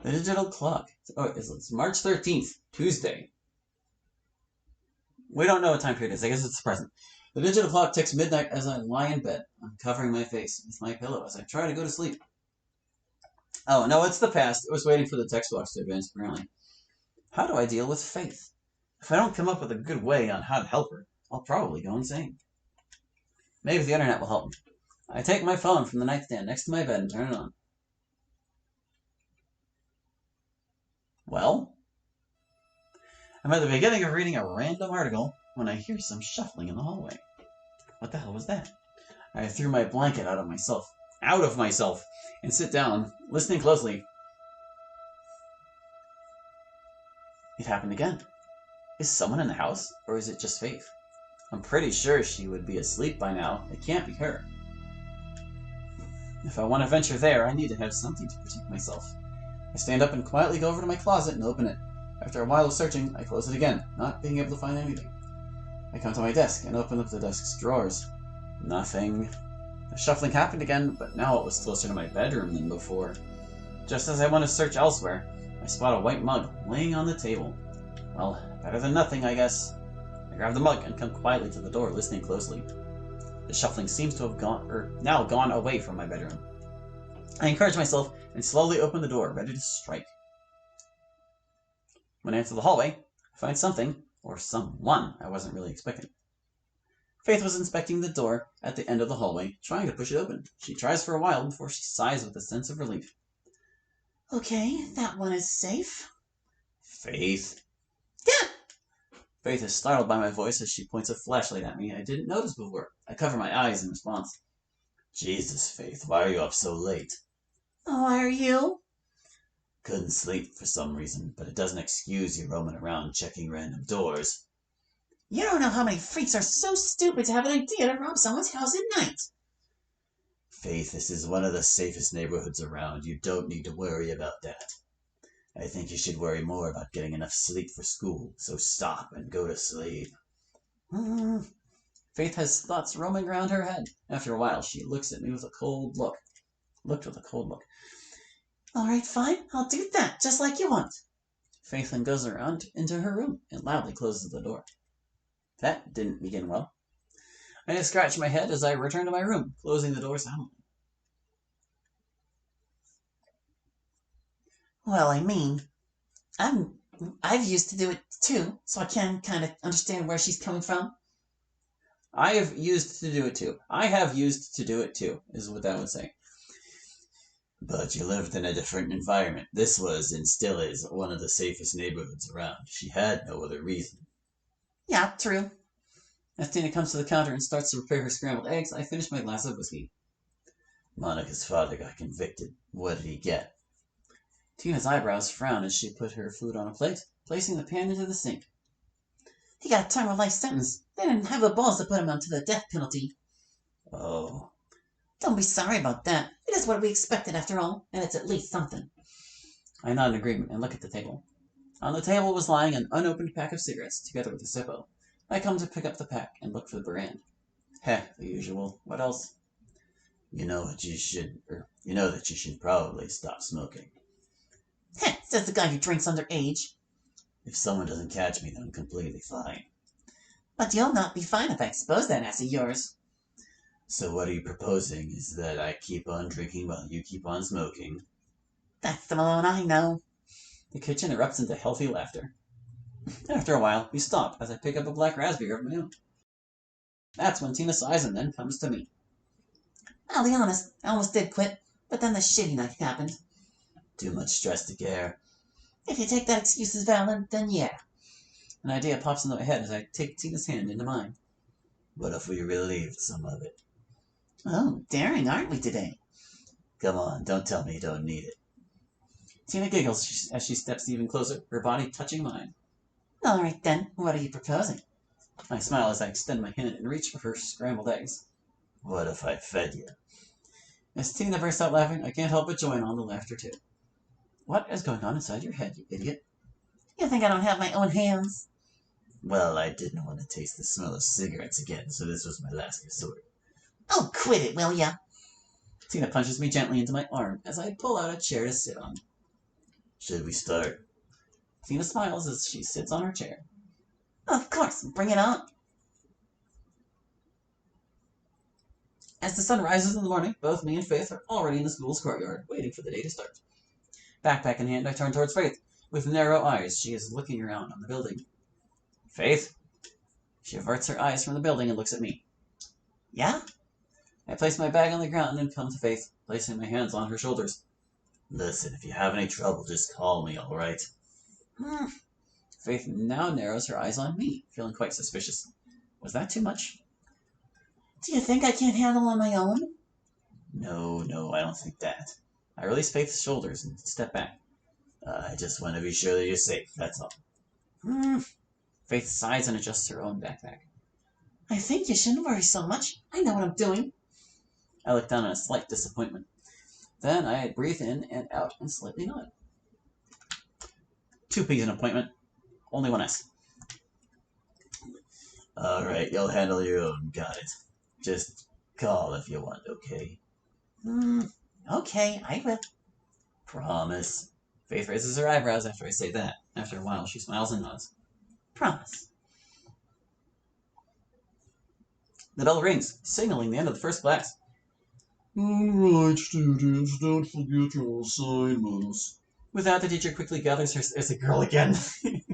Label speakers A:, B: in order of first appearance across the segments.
A: The digital clock. Oh, it's March 13th, Tuesday. We don't know what time period it is. I guess it's the present. The digital clock ticks midnight as I lie in bed. I'm covering my face with my pillow as I try to go to sleep. Oh, no, it's the past. I was waiting for the text box to advance, apparently. How do I deal with Faith? If I don't come up with a good way on how to help her, I'll probably go insane. Maybe the internet will help me. I take my phone from the nightstand next to my bed and turn it on. Well? I'm at the beginning of reading a random article when I hear some shuffling in the hallway. What the hell was that? I threw my blanket out of myself, and sit down, listening closely. It happened again. Is someone in the house, or is it just Faith? I'm pretty sure she would be asleep by now. It can't be her. If I want to venture there, I need to have something to protect myself. I stand up and quietly go over to my closet and open it. After a while of searching, I close it again, not being able to find anything. I come to my desk and open up the desk's drawers. Nothing. The shuffling happened again, but now it was closer to my bedroom than before. Just as I want to search elsewhere, I spot a white mug laying on the table. Well, better than nothing, I guess. I grab the mug and come quietly to the door, listening closely. The shuffling seems to have now gone away from my bedroom. I encourage myself and slowly open the door, ready to strike. When I enter the hallway, I find something, or someone, I wasn't really expecting. Faith was inspecting the door at the end of the hallway, trying to push it open. She tries for a while before she sighs with a sense of relief.
B: Okay, that one is safe.
A: Faith?
B: Yeah!
A: Faith is startled by my voice as she points a flashlight at me I didn't notice before. I cover my eyes in response. Jesus, Faith, why are you up so late?
B: Oh, why are you?
A: Couldn't sleep for some reason, but it doesn't excuse you roaming around checking random doors.
B: You don't know how many freaks are so stupid to have an idea to rob someone's house at night.
A: Faith, this is one of the safest neighborhoods around. You don't need to worry about that. I think you should worry more about getting enough sleep for school, so stop and go to sleep. Faith has thoughts roaming around her head. After a while, she looks at me with a cold look.
B: All right, fine. I'll do that, just like you want.
A: Faith then goes around into her room and loudly closes the door. That didn't begin well. I scratch my head as I return to my room, closing the door soundly.
B: Well, I mean, I've used to do it too, so I can kind of understand where she's coming from.
A: I have used to do it too, is what that would say. But you lived in a different environment. This was, and still is, one of the safest neighborhoods around. She had no other reason.
B: Yeah, true.
A: As Tina comes to the counter and starts to prepare her scrambled eggs, I finish my glass of whiskey. Monica's father got convicted. What did he get? Tina's eyebrows frown as she put her food on a plate, placing the pan into the sink.
B: He got a term of life sentence. They didn't have the balls to put him onto the death penalty.
A: Oh.
B: Don't be sorry about that. It is what we expected after all, and it's at least something.
A: I nod in agreement and look at the table. On the table was lying an unopened pack of cigarettes, together with a Zippo. I come to pick up the pack and look for the brand. Heh, the usual. What else? You know that you should probably stop smoking.
B: Heh, says the guy who drinks underage.
A: If someone doesn't catch me, then I'm completely fine.
B: But you'll not be fine if I expose that ass of yours.
A: So what are you proposing? Is that I keep on drinking while you keep on smoking?
B: That's the Malone I know.
A: The kitchen erupts into healthy laughter. After a while, we stop as I pick up a black raspberry of my own. That's when Tina sighs and then comes to me.
B: I'll be honest, I almost did quit, but then the shitty night happened.
A: Too much stress to care.
B: If you take that excuse as valid, then yeah.
A: An idea pops into my head as I take Tina's hand into mine. What if we relieved some of it?
B: Oh, daring, aren't we today?
A: Come on, don't tell me you don't need it. Tina giggles as she steps even closer, her body touching mine.
B: All right then, what are you proposing?
A: I smile as I extend my hand and reach for her scrambled eggs. What if I fed you? As Tina bursts out laughing, I can't help but join on the laughter too. What is going on inside your head, you idiot?
B: You think I don't have my own hands?
A: Well, I didn't want to taste the smell of cigarettes again, so this was my last resort.
B: Oh, quit it, will ya?
A: Tina punches me gently into my arm as I pull out a chair to sit on. Should we start? Tina smiles as she sits on her chair.
B: Of course, bring it on.
A: As the sun rises in the morning, both me and Faith are already in the school's courtyard, waiting for the day to start. Backpack in hand, I turn towards Faith. With narrow eyes, she is looking around on the building. Faith? She averts her eyes from the building and looks at me.
B: Yeah?
A: I place my bag on the ground and come to Faith, placing my hands on her shoulders. Listen, if you have any trouble, just call me, all right? Faith now narrows her eyes on me, feeling quite suspicious. Was that too much?
B: Do you think I can't handle on my own?
A: No, I don't think that. I release Faith's shoulders and step back. I just want to be sure that you're safe, that's all. Faith sighs and adjusts her own backpack.
B: I think you shouldn't worry so much. I know what I'm doing.
A: I look down in a slight disappointment. Then I breathe in and out and slightly nod. 2 P's an appointment. Only 1 S. Alright, you'll handle your own. Got it. Just call if you want, okay?
B: Okay, I will.
A: Promise. Faith raises her eyebrows after I say that. After a while, she smiles and nods.
B: Promise.
A: The bell rings, signaling the end of the first class.
C: Alright, students, don't forget your assignments.
A: With that, the teacher quickly gathers her... It's a girl again.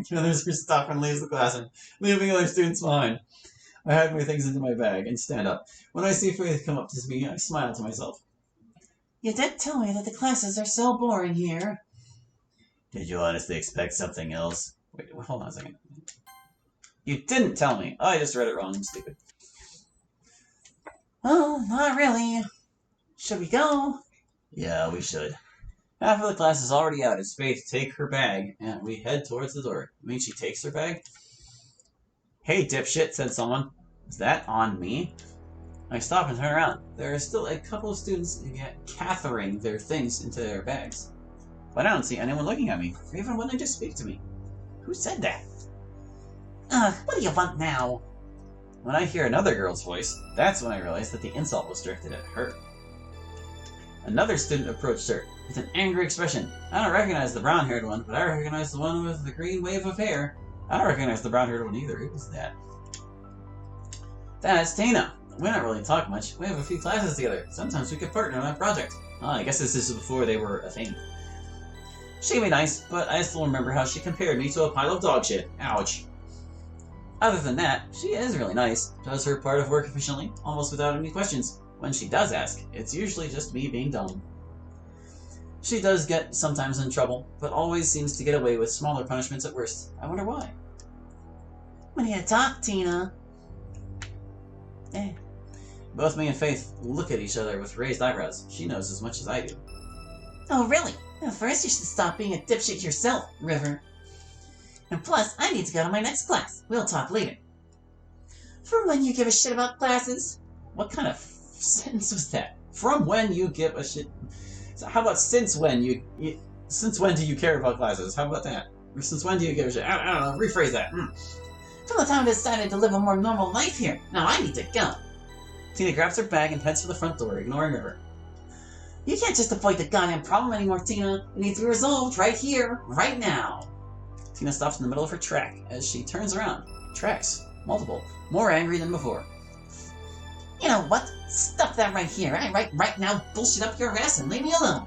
A: Gathers her stuff and leaves the classroom, leaving other students behind. I hide my things into my bag and stand up. When I see Faith come up to me, I smile to myself.
B: You did tell me that the classes are so boring here.
A: Did you honestly expect something else? Wait, hold on a second. You didn't tell me. I just read it wrong. I'm stupid.
B: Well, not really. Should we go?
A: Yeah, we should. Half of the class is already out as Faith take her bag, and we head towards the door. You mean she takes her bag? Hey, dipshit, said someone. Is that on me? I stop and turn around. There are still a couple of students gathering their things into their bags. But I don't see anyone looking at me, or even wanting to speak to me. Who said that?
B: What do you want now?
A: When I hear another girl's voice, that's when I realize that the insult was directed at her. Another student approached her with an angry expression. I don't recognize the brown-haired one, but I recognize the one with the green wave of hair. I don't recognize the brown-haired one either. Who was that? That's Tina. We don't really talk much. We have a few classes together. Sometimes we could partner on a project. I guess this is before they were a thing. She can be nice, but I still remember how she compared me to a pile of dog shit. Ouch. Other than that, she is really nice, does her part of work efficiently, almost without any questions. When she does ask, it's usually just me being dumb. She does get sometimes in trouble, but always seems to get away with smaller punishments at worst. I wonder why.
B: We need to talk, Tina.
A: Both me and Faith look at each other with raised eyebrows. She knows as much as I do.
B: Oh, really? Well, first you should stop being a dipshit yourself, River. And plus, I need to go to my next class. We'll talk later. From when you give a shit about classes?
A: What kind of sentence was that? From when you give a shit? So how about since when since when do you care about classes? How about that? Or since when do you give a shit? I don't know. Rephrase that.
B: From the time I decided to live a more normal life here. Now I need to go.
A: Tina grabs her bag and heads for the front door, ignoring River.
B: You can't just avoid the goddamn problem anymore, Tina. It needs to be resolved right here, right now.
A: Tina stops in the middle of her track as she turns around. Tracks. Multiple. More angry than before.
B: You know what? Stop that right here. Right now, bullshit up your ass and leave me alone.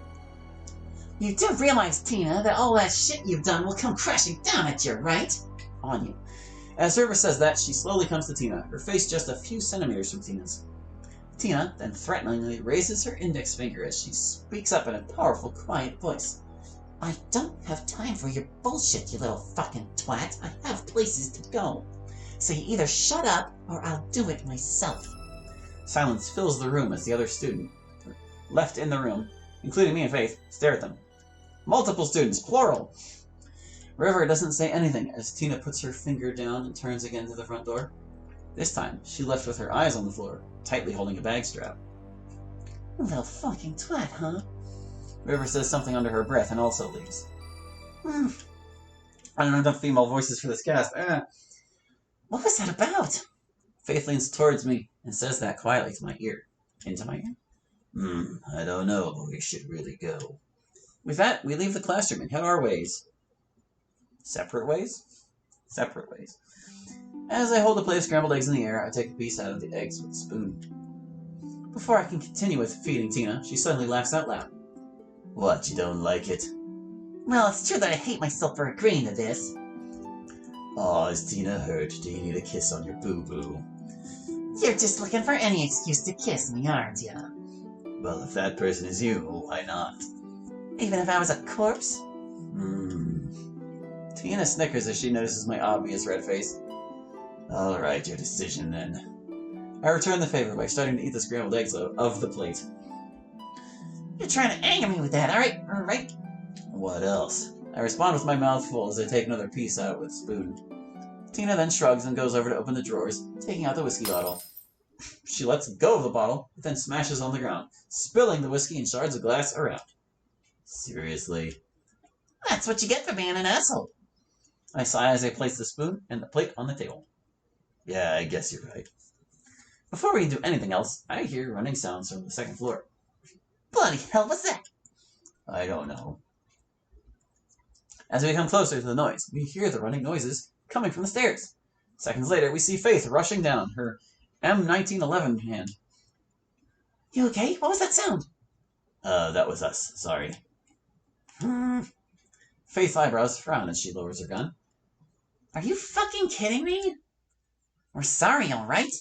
B: You do realize, Tina, that all that shit you've done will come crashing down at you, right?
A: On you. As River says that, she slowly comes to Tina, her face just a few centimeters from Tina's. Tina then threateningly raises her index finger as she speaks up in a powerful, quiet voice.
B: I don't have time for your bullshit, you little fucking twat. I have places to go. So you either shut up, or I'll do it myself.
A: Silence fills the room as the other student, left in the room, including me and Faith, stare at them. Multiple students, plural! River doesn't say anything as Tina puts her finger down and turns again to the front door. This time, she left with her eyes on the floor, tightly holding a bag strap.
B: Little fucking twat, huh?
A: River says something under her breath and also leaves. I don't have enough female voices for this cast.
B: What was that about?
A: Faith leans towards me and says that quietly to my ear. Into my ear? I don't know, but we should really go. With that, we leave the classroom and head our ways. Separate ways? Separate ways. As I hold the plate of scrambled eggs in the air, I take a piece out of the eggs with a spoon. Before I can continue with feeding Tina, she suddenly laughs out loud. What, you don't like it?
B: Well, it's true that I hate myself for agreeing to this.
A: Aw, is Tina hurt? Do you need a kiss on your boo-boo?
B: You're just looking for any excuse to kiss me, aren't you?
A: Well, if that person is you, why not?
B: Even if I was a corpse?
A: Tina snickers as she notices my obvious red face. Alright, your decision then. I return the favor by starting to eat the scrambled eggs of the plate.
B: You're trying to anger me with that, alright?
A: What else? I respond with my mouth full as I take another piece out with a spoon. Tina then shrugs and goes over to open the drawers, taking out the whiskey bottle. She lets go of the bottle, but then smashes on the ground, spilling the whiskey and shards of glass around. Seriously?
B: That's what you get for being an asshole.
A: I sigh as I place the spoon and the plate on the table. Yeah, I guess you're right. Before we do anything else, I hear running sounds from the second floor.
B: Bloody hell, what's that?
A: I don't know. As we come closer to the noise, we hear the running noises coming from the stairs. Seconds later, we see Faith rushing down, her M1911 in hand.
B: You okay? What was that sound?
A: That was us. Sorry. Faith's eyebrows frown as she lowers her gun.
B: Are you fucking kidding me? We're sorry, alright?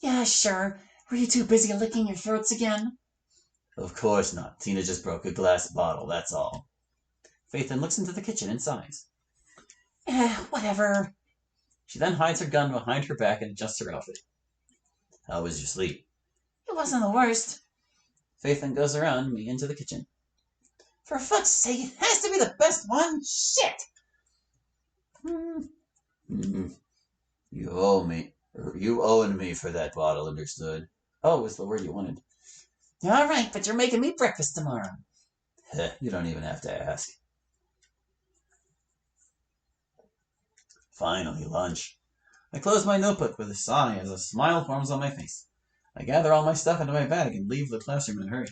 B: Yeah, sure. Were you too busy licking your throats again?
A: Of course not. Tina just broke a glass bottle, that's all. Faith then looks into the kitchen and sighs.
B: Whatever.
A: She then hides her gun behind her back and adjusts her outfit. How was your sleep?
B: It wasn't the worst.
A: Faith then goes around me into the kitchen.
B: For fuck's sake, it has to be the best one! Shit!
A: You owe me. You owed me for that bottle, understood? Oh, was the word you wanted.
B: Alright, but you're making me breakfast tomorrow.
A: You don't even have to ask. Finally, lunch. I close my notebook with a sigh as a smile forms on my face. I gather all my stuff into my bag and leave the classroom in a hurry.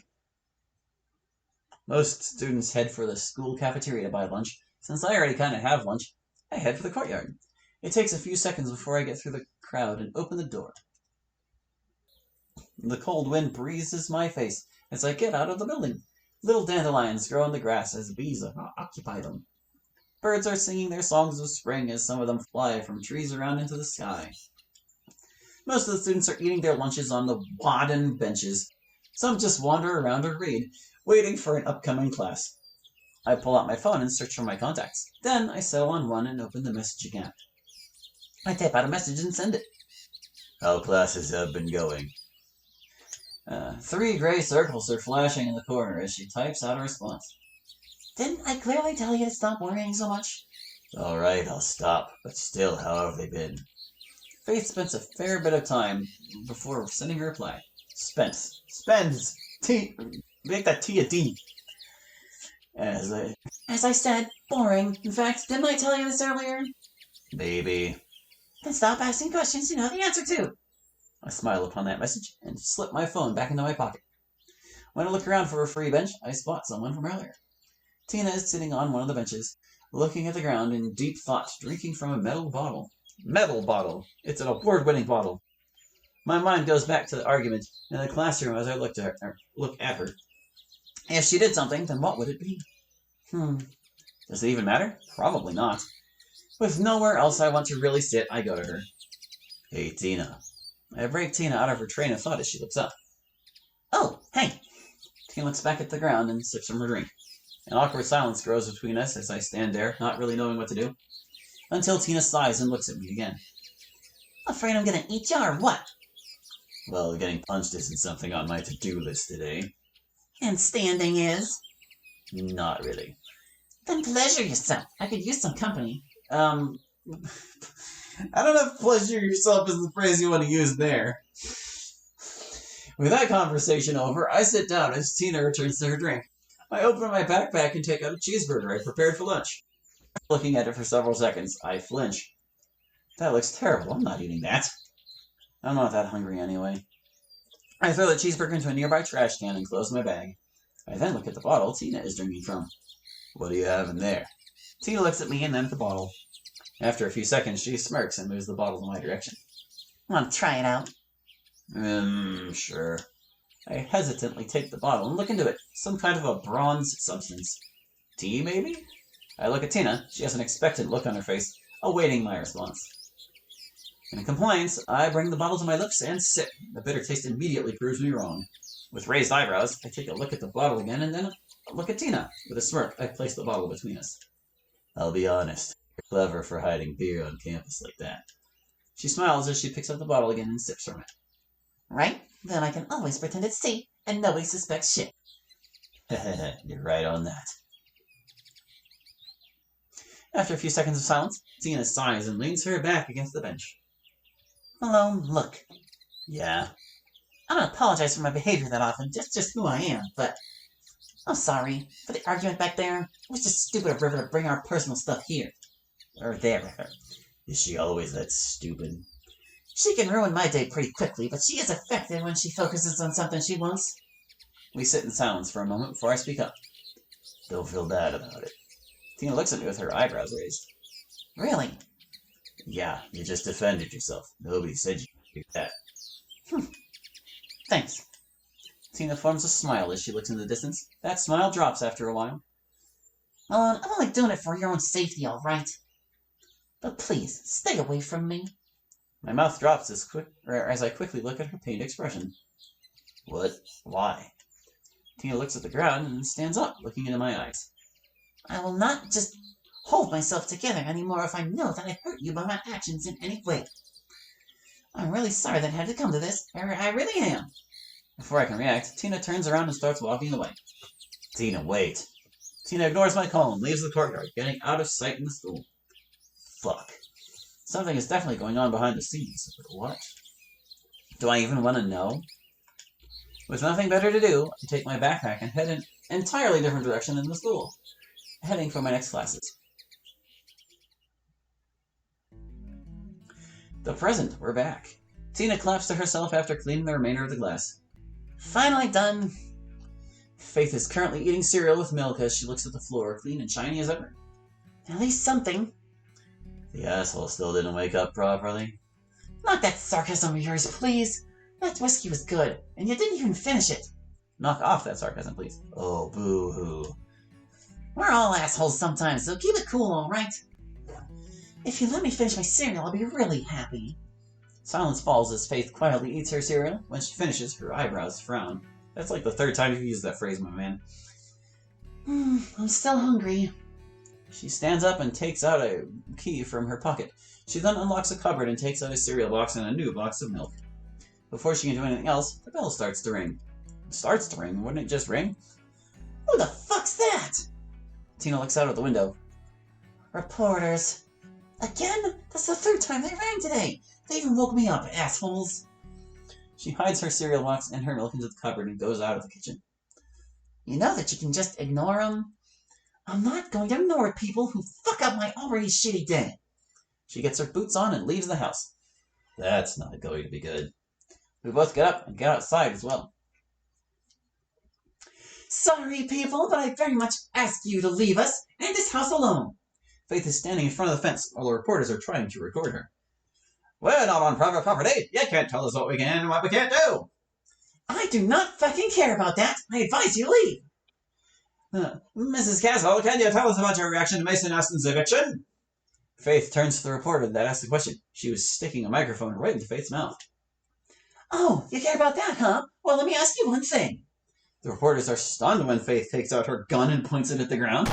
A: Most students head for the school cafeteria to buy lunch. Since I already kind of have lunch, I head for the courtyard. It takes a few seconds before I get through the crowd and open the door. The cold wind breezes my face as I get out of the building. Little dandelions grow in the grass as bees occupy them. Birds are singing their songs of spring as some of them fly from trees around into the sky. Most of the students are eating their lunches on the wooden benches. Some just wander around or read, waiting for an upcoming class. I pull out my phone and search for my contacts. Then I settle on one and open the messaging app. I type out a message and send it. How classes have been going? 3 gray circles are flashing in the corner as she types out a response.
B: Didn't I clearly tell you to stop worrying so much?
A: Alright, I'll stop, but still, how have they been? Faith spends a fair bit of time before sending her reply. Spends. T. Make that T a D. As
B: I said, boring. In fact, didn't I tell you this earlier?
A: Maybe.
B: Then stop asking questions you know the answer to.
A: I smile upon that message and slip my phone back into my pocket. When I look around for a free bench, I spot someone from earlier. Tina is sitting on one of the benches, looking at the ground in deep thought, drinking from a metal bottle. Metal bottle! It's an award-winning bottle. My mind goes back to the argument in the classroom as I look at her. If she did something, then what would it be? Does it even matter? Probably not. With nowhere else I want to really sit, I go to her. Hey, Tina. I break Tina out of her train of thought as she looks up.
B: Oh, hey.
A: Tina looks back at the ground and sips from her drink. An awkward silence grows between us as I stand there, not really knowing what to do, until Tina sighs and looks at me again.
B: Afraid I'm gonna eat you or what?
A: Well, getting punched isn't something on my to-do list today.
B: And standing is?
A: Not really.
B: Then pleasure yourself. I could use some company.
A: I don't know if pleasure yourself is the phrase you want to use there. With that conversation over, I sit down as Tina returns to her drink. I open my backpack and take out a cheeseburger I prepared for lunch. Looking at it for several seconds, I flinch. That looks terrible. I'm not eating that. I'm not that hungry anyway. I throw the cheeseburger into a nearby trash can and close my bag. I then look at the bottle Tina is drinking from. What do you have in there? Tina looks at me and then at the bottle. After a few seconds, she smirks and moves the bottle in my direction.
B: Want to try it out?
A: Sure. I hesitantly take the bottle and look into it. Some kind of a bronze substance. Tea, maybe? I look at Tina. She has an expectant look on her face, awaiting my response. In compliance, I bring the bottle to my lips and sip. The bitter taste immediately proves me wrong. With raised eyebrows, I take a look at the bottle again and then a look at Tina. With a smirk, I place the bottle between us. I'll be honest. You're clever for hiding beer on campus like that. She smiles as she picks up the bottle again and sips from it.
B: Right? Then I can always pretend it's tea, and nobody suspects shit.
A: You're right on that. After a few seconds of silence, Tina sighs and leans her back against the bench.
B: Malone, look.
A: Yeah?
B: I don't apologize for my behavior that often, just who I am, but I'm sorry for the argument back there. It was just stupid of River to bring our personal stuff here. Or there with her.
A: Is she always that stupid?
B: She can ruin my day pretty quickly, but she is effective when she focuses on something she wants.
A: We sit in silence for a moment before I speak up. Don't feel bad about it. Tina looks at me with her eyebrows raised.
B: Really?
A: Yeah, you just defended yourself. Nobody said you could do that.
B: Thanks.
A: Tina forms a smile as she looks in the distance. That smile drops after a while.
B: I'm only doing it for your own safety, all right? But please, stay away from me.
A: My mouth drops as I quickly look at her pained expression. What? Why? Tina looks at the ground and stands up, looking into my eyes.
B: I will not just hold myself together anymore if I know that I hurt you by my actions in any way. I'm really sorry that it had to come to this. I really am.
A: Before I can react, Tina turns around and starts walking away. Tina, wait. Tina ignores my call and leaves the courtyard, getting out of sight in the school. Fuck. Something is definitely going on behind the scenes. But what? Do I even want to know? With nothing better to do, I take my backpack and head in an entirely different direction than the school, heading for my next classes. The present, we're back. Tina claps to herself after cleaning the remainder of the glass.
B: Finally done.
A: Faith is currently eating cereal with milk as she looks at the floor, clean and shiny as ever.
B: At least something.
A: The asshole still didn't wake up properly.
B: Not that sarcasm of yours, please. That whiskey was good, and you didn't even finish it.
A: Knock off that sarcasm, please. Oh, boo-hoo.
B: We're all assholes sometimes, so keep it cool, all right? If you let me finish my cereal, I'll be really happy.
A: Silence falls as Faith quietly eats her cereal. When she finishes, her eyebrows frown. That's like the third time you've used that phrase, my man.
B: I'm still hungry.
A: She stands up and takes out a key from her pocket. She then unlocks a cupboard and takes out a cereal box and a new box of milk. Before she can do anything else, the bell starts to ring. It starts to ring? Wouldn't it just ring?
B: Who the fuck's that?
A: Tina looks out of the window.
B: Reporters. Again? That's the third time they rang today. They even woke me up, assholes.
A: She hides her cereal box and her milk into the cupboard and goes out of the kitchen.
B: You know that you can just ignore them? I'm not going to ignore people who fuck up my already shitty day.
A: She gets her boots on and leaves the house. That's not going to be good. We both get up and get outside as well.
B: Sorry, people, but I very much ask you to leave us and this house alone.
A: Faith is standing in front of the fence while the reporters are trying to record her. We're not on private property. You can't tell us what we can and what we can't do.
B: I do not fucking care about that. I advise you leave.
A: Mrs. Caswell, can you tell us about your reaction to Mason Aston's eviction? Faith turns to the reporter that asked the question. She was sticking a microphone right into Faith's mouth.
B: Oh, you care about that, huh? Well, let me ask you one thing.
A: The reporters are stunned when Faith takes out her gun and points it at the ground.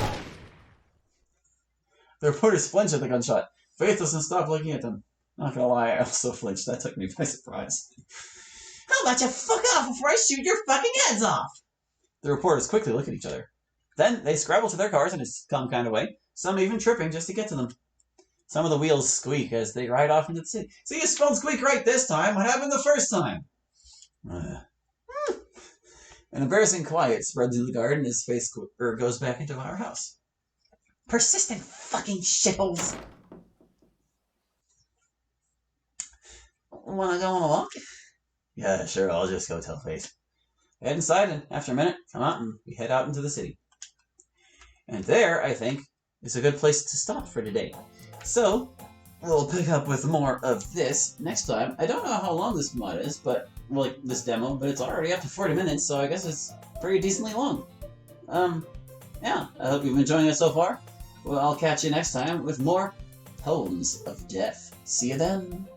A: The reporters flinch at the gunshot. Faith doesn't stop looking at them. Not gonna lie, I also flinched. That took me by surprise.
B: How about you fuck off before I shoot your fucking heads off?
A: The reporters quickly look at each other. Then they scrabble to their cars in a calm kind of way, some even tripping just to get to them. Some of the wheels squeak as they ride off into the city. See, you spelled squeak right this time. What happened the first time? An embarrassing quiet spreads in the garden as Faith goes back into our house.
B: Persistent fucking shitholes. Wanna go on a walk?
A: Yeah, sure, I'll just go tell Faith. head inside, and after a minute, come out and we head out into the city. And there, I think, is a good place to stop for today. So, we'll pick up with more of this next time. I don't know how long this mod is, but, well, like, this demo, but it's already up to 40 minutes, so I guess it's pretty decently long. Yeah, I hope you've been enjoying it so far. Well, I'll catch you next time with more Poems of Death. See you then.